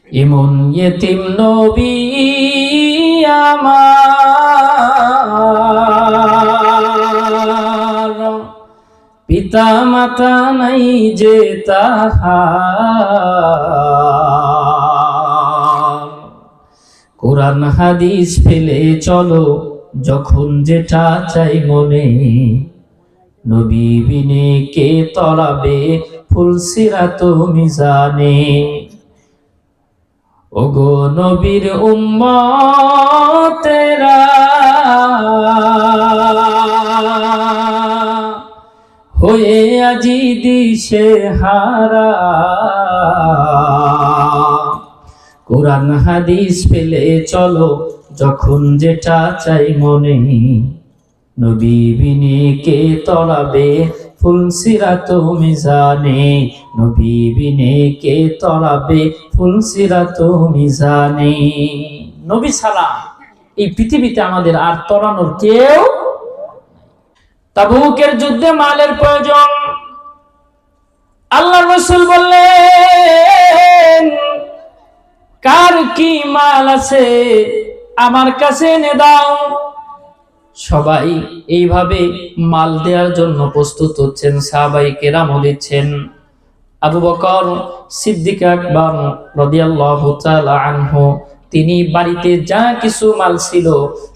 এমন ইয়েতিম নবী আমার, পিতা মাতা নাই যে তাহার। কোরআন হাদিস ফেলে চলো যখন যেটা চাই মনে, নবী বিনে কে তরাবে ফুলসিরাত মিজানে। ওগো নবীর উম্মতেরা, হয়ে আজি দিশে হারা, কোরআন হাদিস পেলে চলো যখন যেটা চাই মনে, নবী বিনে কে তরাবে ফুলসিরাত মিজানে, নবী বিনে কে তরাবে ফুলসিরাত মিজানে। নবী ছাড়া এই পৃথিবীতে আমাদের আর তরানোর কেউ। তাবুকের যুদ্ধে মালের প্রয়োজন, আল্লাহর রাসূল বললেন, কার কি মাল আছে আমার কাছে এনে দাও। সবাই এইভাবে মাল দেওয়ার জন্য প্রস্তুত হচ্ছেন, সাহাবায়ে কেরামও দিচ্ছেন। আবু বকর সিদ্দিক আকবর রাদিয়াল্লাহু তাআলা আনহু, তিনি বাড়িতে যা কিছু মাল ছিল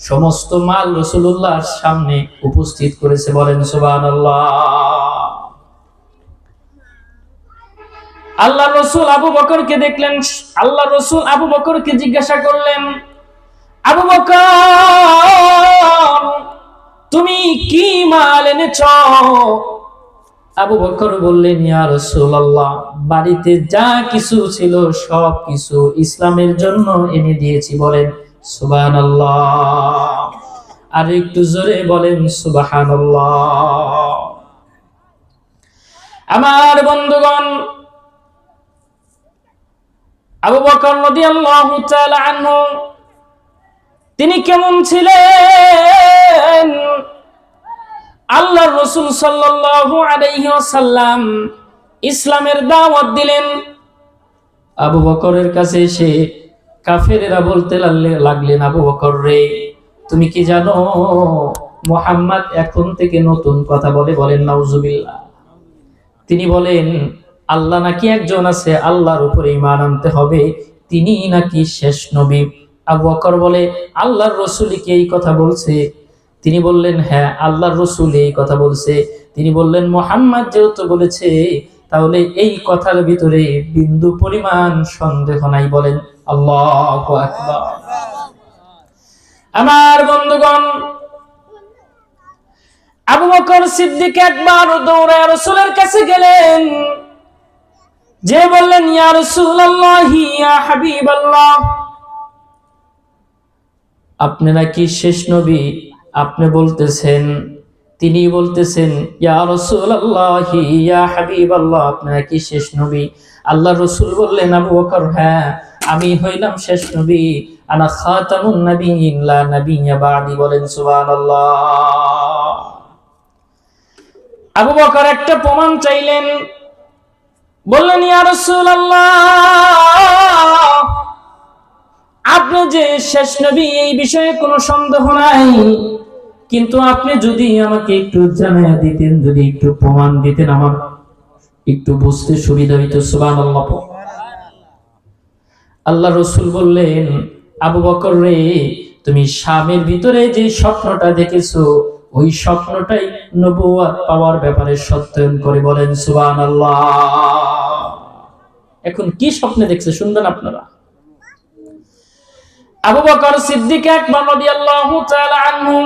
সমস্ত মাল রাসূলুল্লাহর সামনে উপস্থিত করেছে। বলেন সুবহানাল্লাহ। আল্লাহ রাসূল আবু বকরকে দেখলেন। আল্লাহ রাসূল আবু বকরকে জিজ্ঞাসা করলেন, আবু বকর তুমি কি মাল এনেছ? আবু বকর বললেন, ইয়া রাসূলুল্লাহ, বাড়িতে যা কিছু ছিল সব কিছু ইসলামের জন্য এনে দিয়েছি। বলেন সুবহানাল্লাহ। আর একটু জোরে বলেন সুবহানাল্লাহ। আমার বন্ধুগণ, আবু বকর রাদিয়াল্লাহু তাআলা আনহু তিনি কেমন ছিলেন? আল্লাহর রাসূল সাল্লাল্লাহু আলাইহি ওয়াসাল্লাম ইসলামের দাওয়াত দিলেন। আবু বকরের কাছে এসে কাফেরেরা বলতে লাগলেন, আবু বকর রে, তুমি কি জানো মুহাম্মদ এখন থেকে নতুন কথা বলে? বলেন নাউজুবিল্লাহ। তিনি বলেন, আল্লাহ নাকি একজন আছে, আল্লাহর উপরে ঈমান আনতে হবে, তিনি নাকি শেষ নবী। আবু বকর বলে, আল্লাহর রাসূল কি এই কথা বলছে? তিনি বললেন, হ্যাঁ, আল্লাহর রাসূল এই কথা বলছে। তিনি বললেন, মুহাম্মদ যেহেতু বলেছে, তাহলে এই কথার ভিতরে বিন্দু পরিমাণ সন্দেহ নাই। বলেন আল্লাহু আকবার। আমার বন্ধুগণ, আবু বকর সিদ্দিক একবার দৌড়ে রাসূলের কাছে গেলেন, যে বললেন, ইয়া রাসূলুল্লাহ, ইয়া হাবিবাল্লাহ, আপনি নাকি শেষ নবী আপনি বলতেছেন। তিনি বলতেছেন, ইয়া রাসূলুল্লাহ, ইয়া হাবিবাল্লাহ, আপনি নাকি শেষ নবী। আল্লাহর রাসূল বললেন, আবু বকর, হ্যাঁ, আমি হইলাম শেষ নবী। আনা খাতামুন নাবিয়্যিন লা নাবিয়্যা বা'দি। বলেন সুবহানাল্লাহ। আবু বকর একটা প্রমাণ চাইলেন, বললেন, ইয়া রাসূলুল্লাহ, আপনি যে শেষ নবী এই বিষয়ে কোনো সন্দেহ নাই, কিন্তু আপনি যদি আমাকে একটু জানাইয়া দিতেন, যদি একটু প্রমাণ দিতেন, আমার একটু বুঝতে সুবিধা হইতো। সুবহানাল্লাহ। আল্লাহ রাসূল বললেন, আবু বকর রে, তুমি শামের ভিতরে যে স্বপ্নটা দেখেছো, ওই স্বপ্নটাই নবুয়ত পাওয়ার ব্যাপারে সত্যায়ন করে। বলেন সুবহানাল্লাহ। এখন কি স্বপ্নে দেখছে শুনবেন আপনারা। আবু বকর সিদ্দিক আকবর রাদিয়াল্লাহু তাআলা আনহু,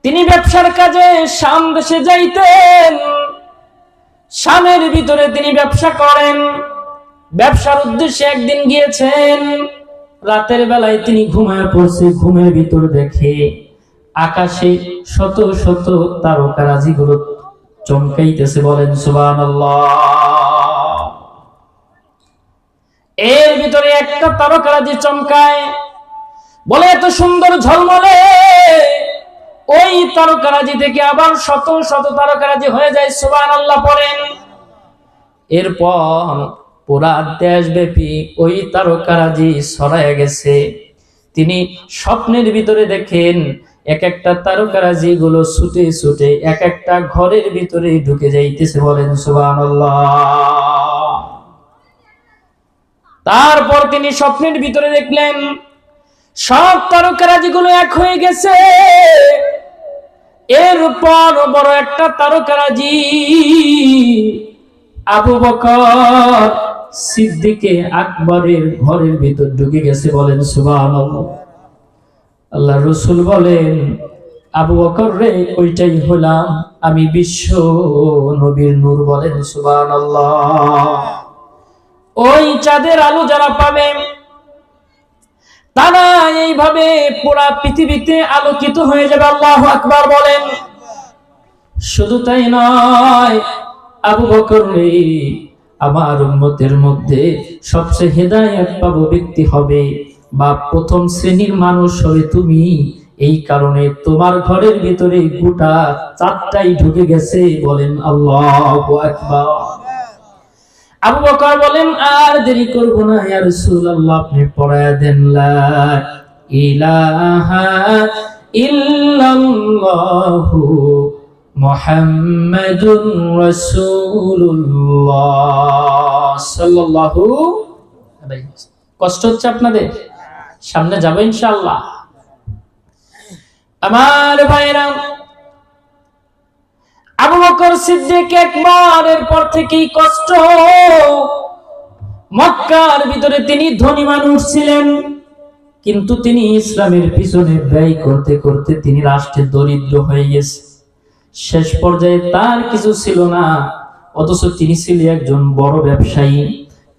তিনি ব্যবসার কাজে শাম দেশে যাইতেন। শামের ভিতরে তিনি ব্যবসা করেন। ব্যবসার উদ্দেশ্যে একদিন গিয়েছেন। রাতের বেলায় তিনি ঘুমায় পড়ছে। ঘুমের ভিতর দেখে আকাশে শত শত তারকারাজিগুলো চমকাইতেছে। বলেন সুবহানাল্লাহ। এর ভিতরে একটা তারকারাজি চমকায়, বলে এত সুন্দর ঝলমলে। ওই তারকারাজি থেকে আবার শত শত তারকারাজি হয়ে যায়। সুবহানাল্লাহ পড়েন। এরপর পুরা দেশব্যাপী ওই তারকারাজি ছড়ায় গেছে। তিনি স্বপ্নের ভিতরে দেখেন এক একটা তারকারাজি গুলো ছুটে ছুটে এক একটা ঘরের ভিতরে ঢুকে যাইতেছে। বলেন সুবহানাল্লাহ। তারপর তিনি স্বপ্নের ভিতরে দেখলেন সব তারকারাজি গুলো এক হয়ে গেছে। এরপর বড় একটা তারকারাজি আবু বকর সিদ্দিকে আকবরের ঘরের ভিতর ঢুকে গেছে। বলেন সুবহানাল্লাহ। আল্লাহ রাসূল বলেন, আবু বকর রে, ওইটাই হলাম আমি, বিশ্ব নবীর নূর। বলেন সুবহানাল্লাহ। ওই চাঁদের আলো যারা পাবে তারা এইভাবে পুরা পৃথিবীতে আলোকিত হয়ে যাবে। আল্লাহু আকবার বলেন। শুধু তাই নয়, আবু বকর রে, আমার উম্মতের মধ্যে সবচেয়ে হেদায়েত পাবো ব্যক্তি হবে বা প্রথম শ্রেণীর মানুষ হবে তুমি। এই কারণে তোমার ঘরের ভিতরে গোটা চাঁদটাই ঢুকে গেছে। বলেন আল্লাহু আকবার। আবু বকর বলেন, আর দেরি করব না ইয়া রাসূলুল্লাহ, আপনি পড়ায়া দেন লা ইলাহা ইল্লাল্লাহু মুহাম্মাদুর রাসূলুল্লাহ সাল্লাল্লাহু আলাইহি ওয়াসাল্লাম। কষ্ট হচ্ছে আপনাদের? সামনে যাব ইনশাআল্লাহ। আমার ভাইরা, আবু বকর সিদ্দিক একবারের পর থেকেই কষ্ট। মক্কার ভিতরে তিনি ধনী মানুষ ছিলেন, কিন্তু তিনি ইসলামের পিছনে ব্যয় করতে করতে তিনি রাষ্ট্রের দরিদ্র হয়ে গেছে। শেষ পর্যায়ে তার কিছু ছিল না, অথচ তিনি ছিলেন একজন বড় ব্যবসায়ী।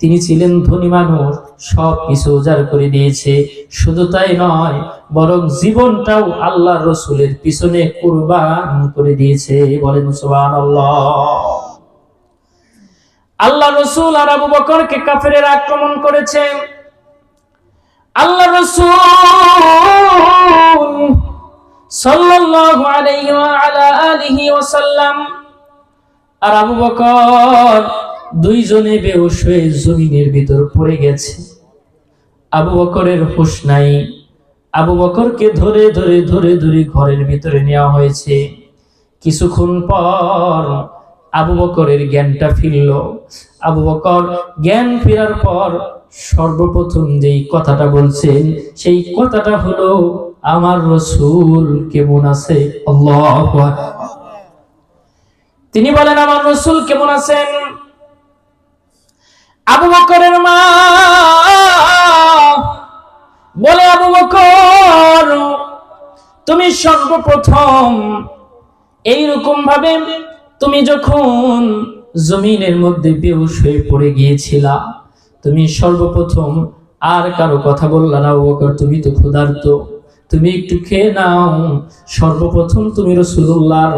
তিনি ছিলেন ধনী মানুষ, সব কিছু উজাড় করে দিয়েছে। শুধু তাই নয়, বরং জীবনটাও আল্লাহর রাসূলের পিছনে কুরবান করে দিয়েছে। বলেন সুবহানাল্লাহ। আল্লাহর রাসূল আর আবু বকরকে কাফেররা আক্রমণ করেছে। আল্লাহর রাসূল সাল্লাল্লাহু আলাইহি ওয়া আলা আলিহি ওয়াসাল্লাম আর আবু বকর দুইজনে বেহুশ হয়ে জমিনের ভিতর পড়ে গেছে। আবু বকরের হুঁশ নাই। আবু বকরকে ধরে ধরে ধরে ধরে ঘরের ভিতরে নেওয়া হয়েছে। কিছুক্ষণ পর আবু বকরের জ্ঞানটা ফিরল। আবু বকর জ্ঞান ফেরার পর সর্বপ্রথম যেই কথাটা বলছেন, সেই কথাটা হলো, আমার রাসূল কেমন আছে? আল্লাহু আকবার। তিনি বলেন, আমার রাসূল কেমন আছেন? আবু বকরের মা বলে, আবু বকর, তুমি সর্বপ্রথম এইরকম ভাবে তুমি যখন জমিনের মধ্যে বেহুশ হয়ে পড়ে গিয়েছিলা, তুমি সর্বপ্রথম আর কারো কথা বললা না। আবু বকর, তুমি তো ক্ষুধার্ত, তুমি একটু খেয়ে নাও। সর্বপ্রথম তুমি রাসূলুল্লাহ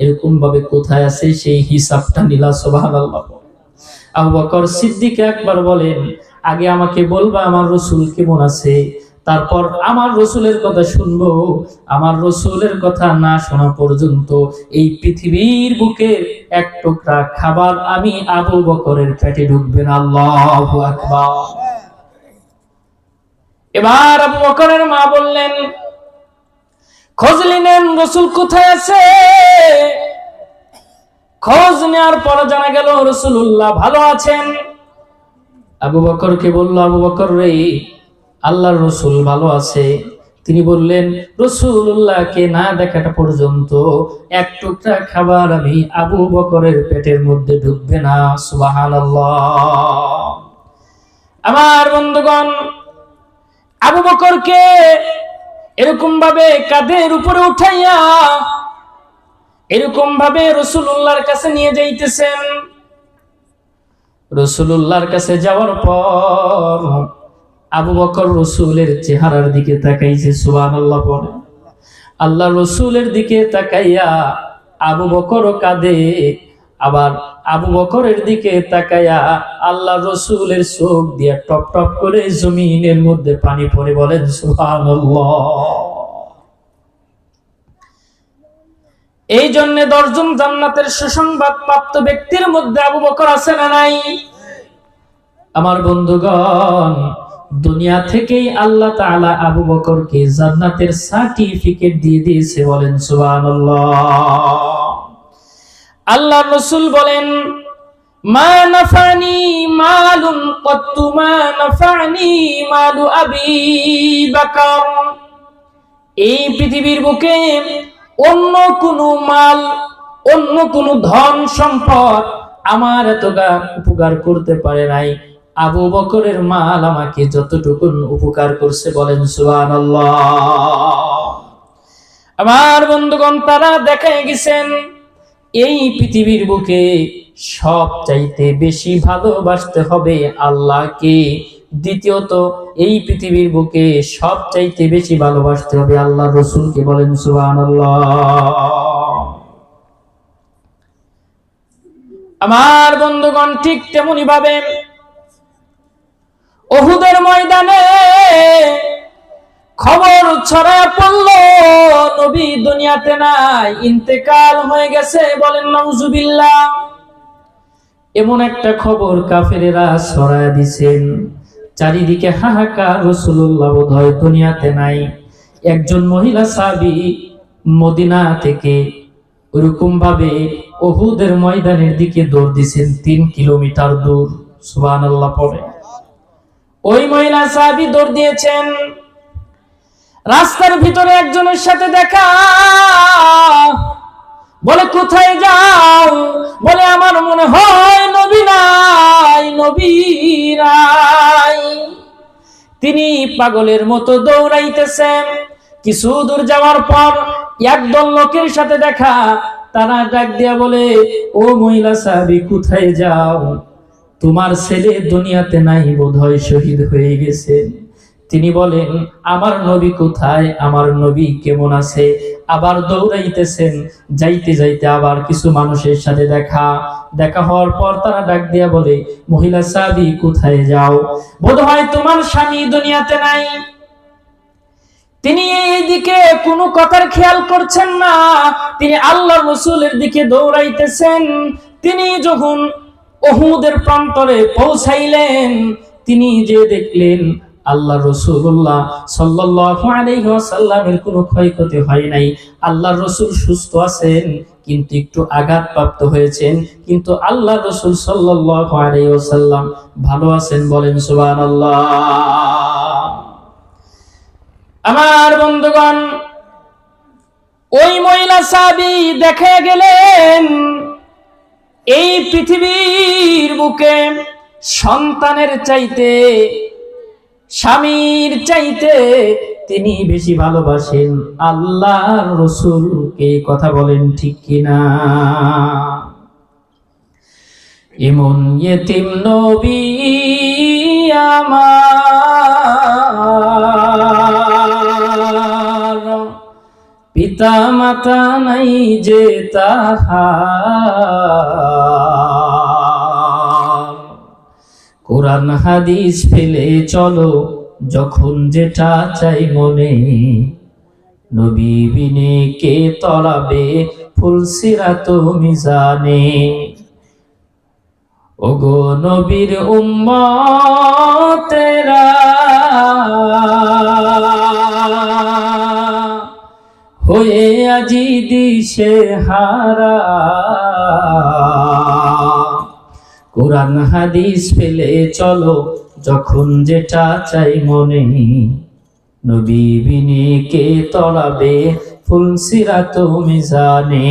এরকম ভাবে কোথায় আছে সেই হিসাবটা নিলা। সুবহানাল্লাহ। আবু বকর সিদ্দিক একবার বলেন, আগে আমাকে বলবা আমার রাসূল কেমন আছে, তারপর আমার রাসূলের কথা শুনবো। আমার রাসূলের কথা না শোনা পর্যন্ত এই পৃথিবীর বুকের এক টুকরা খাবার আমি আবু বকরের পেটে ঢুকবে না। আল্লাহু আকবার। এবার আবু বকরের মা বললেন, খোঁজ নিলেন রাসূল কোথায় আছে। খোঁজ নেওয়ার পর জানা গেল রাসূলুল্লাহ ভালো আছেন। আবু বকরকে বলল, আবু বকর রে, আল্লাহর রাসূল ভালো আছে। তিনি বললেন, রাসূলুল্লাহকে না দেখাটা পর্যন্ত এক টুকরা খাবার আমি আবু বকরের পেটের মধ্যে ঢুকবে না। সুবহানাল্লাহ। আমার বন্ধুগণ, আবু বকরকে এরকম ভাবে কাঁধের উপরে উঠাইয়া এরকম ভাবে রাসূলুল্লাহর কাছে নিয়ে যাইতেছেন। রাসূলুল্লাহর কাছে যাওয়ার পর আবু বকর রাসূলের চেহারার দিকে তাকাইছে। সুবহানাল্লাহ পড়ে। আল্লাহ রাসূলের দিকে তাকাইয়া আবু বকরও কাঁদে, আবার আবু বকরের দিকে তাকাইয়া আল্লাহ রাসূলের চোখ দিয়ে টপ টপ করে জমিনের মধ্যে পানি পড়ে। বলেন সুবহানাল্লাহ। এই জন্য 10 জন জান্নাতের সুসংবাদ প্রাপ্ত ব্যক্তির মধ্যে আবু বকর আছে না নাই? আমার বন্ধুগণ, দুনিয়া থেকেই আল্লাহ তাআলা আবু বকরকে জান্নাতের সার্টিফিকেট দিয়ে দিয়েছে, বলেন সুবহানাল্লাহ। আল্লাহর রাসূল বলেন, মা নাফানি মালুন কত্তু মা নাফানি মালু আবি বকর। এই পৃথিবীর বুকে অন্য কোনো মাল, অন্য কোনো ধন সম্পদ আমার এতটা উপকার করতে পারে নাই আবু বকরের মাল আমাকে যতটুকু উপকার করছে, বলেন সুবহানাল্লাহ। আমার বন্ধুগণ, তারা দেখায় গেছেন এই পৃথিবীর বুকে সব চাইতে বেশি ভালোবাসতে হবে আল্লাহকে। দ্বিতীয়ত, এই পৃথিবীর বুকে সব চাইতে বেশি ভালোবাসতে হবে আল্লাহর রাসূলকে, বলেন সুবহানাল্লাহ। আমার বন্ধুগণ, ঠিক তেমনি ভাবে উহুদের ময়দানে খবর ছড়ায় পড়ল নবী দুনিয়াতে নাই, ইন্তেকাল হয়ে গেছে, বলেন নাউজুবিল্লাহ। এমন একটা খবর কাফেরেরা ছড়ায় দিছেন, চারিদিকে হাহাকার, রাসূলুল্লাহ বোধহয় দুনিয়াতে নাই। একজন মহিলা সাহাবী মদিনা থেকে ওরকম ভাবে উহুদের ময়দানের দিকে দৌড় দিছেন, 3 কিলোমিটার দূর। সুবহানাল্লাহ পড়ে ওই মহিলা সাহাবী দৌড় দিয়েছেন। রাস্তার ভিতরে একজনের সাথে দেখা, বলে কোথায় যাও? বলে আমার মনে হয় নবী নাই, নবী নাই। তিনি পাগলের মতো দৌড়াইতেছেন। কিছু দূর যাওয়ার পর একদল লোকের সাথে দেখা, তারা ডাক দিয়া বলে, ও মহিলা সাহাবী, কোথায় যাও? তোমার ছেলে দুনিয়াতে নাই, বোধহয় শহীদ হয়ে গেছে। তিনি বলেন, আমার নবী কোথায়? আমার নবী কেমন আছে? আবার দৌড়াইতেছেন। যাইতে যাইতে আবার কিছু মানুষের সাথে দেখা হওয়ার পর তারা ডাক দিয়া বলে, মহিলা সাহাবী, কোথায় যাও? বোধহয় তোমার স্বামী দুনিয়াতে নাই। তিনি এইদিকে কোনো কথার খেয়াল করছেন না, তিনি আল্লাহর রাসূলের দিকে দৌড়াইতেছেন। তিনি যখন উহুদের প্রান্তরে পৌঁছাইলেন, তিনি যে দেখলেন আল্লাহর রাসূলুল্লাহ সাল্লাল্লাহু আলাইহি ওয়াসাল্লামের কোনো ক্ষয়ক্ষতি হয় নাই। আল্লাহর রাসূল সুস্থ আছেন, কিন্তু একটু আঘাতপ্রাপ্ত হয়েছেন, কিন্তু আল্লাহর রাসূল সাল্লাল্লাহু আলাইহি ওয়াসাল্লাম ভালো আছেন, বলেন সুবহানাল্লাহ। আমার বন্ধুগণ, ওই মহিলা সাহাবী দেখা গেলেন এই পৃথিবীর বুকে সন্তানের চাইতে, স্বামীর চাইতে তিনি বেশি ভালোবাসেন আল্লাহর রাসূলকে। কথা বলেন ঠিক কিনা? এমন ইয়েতিম নবী আমার, পিতা মাতা নাই যে তাহার, কোরআন হাদিস ফেলে চলো যখন যেটা চাই মনে, নবী বিনে কে তলাবে ফুলসিরাত মিজানে। ওগো নবীর উম্মতেরা, হয়ে আজি দিশে হারা, কোরআন হাদিস ফেলে চলো যখন যেটা চাই মনে, নবী বিনে কে তলাবে ফুলসিরাত মিজানে,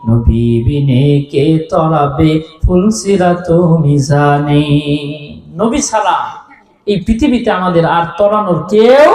নবী বিনে কে তলাবে ফুলসিরাত মিজানে। নবী ছাড়া এই পৃথিবীতে আমাদের আর তরানোর কেউ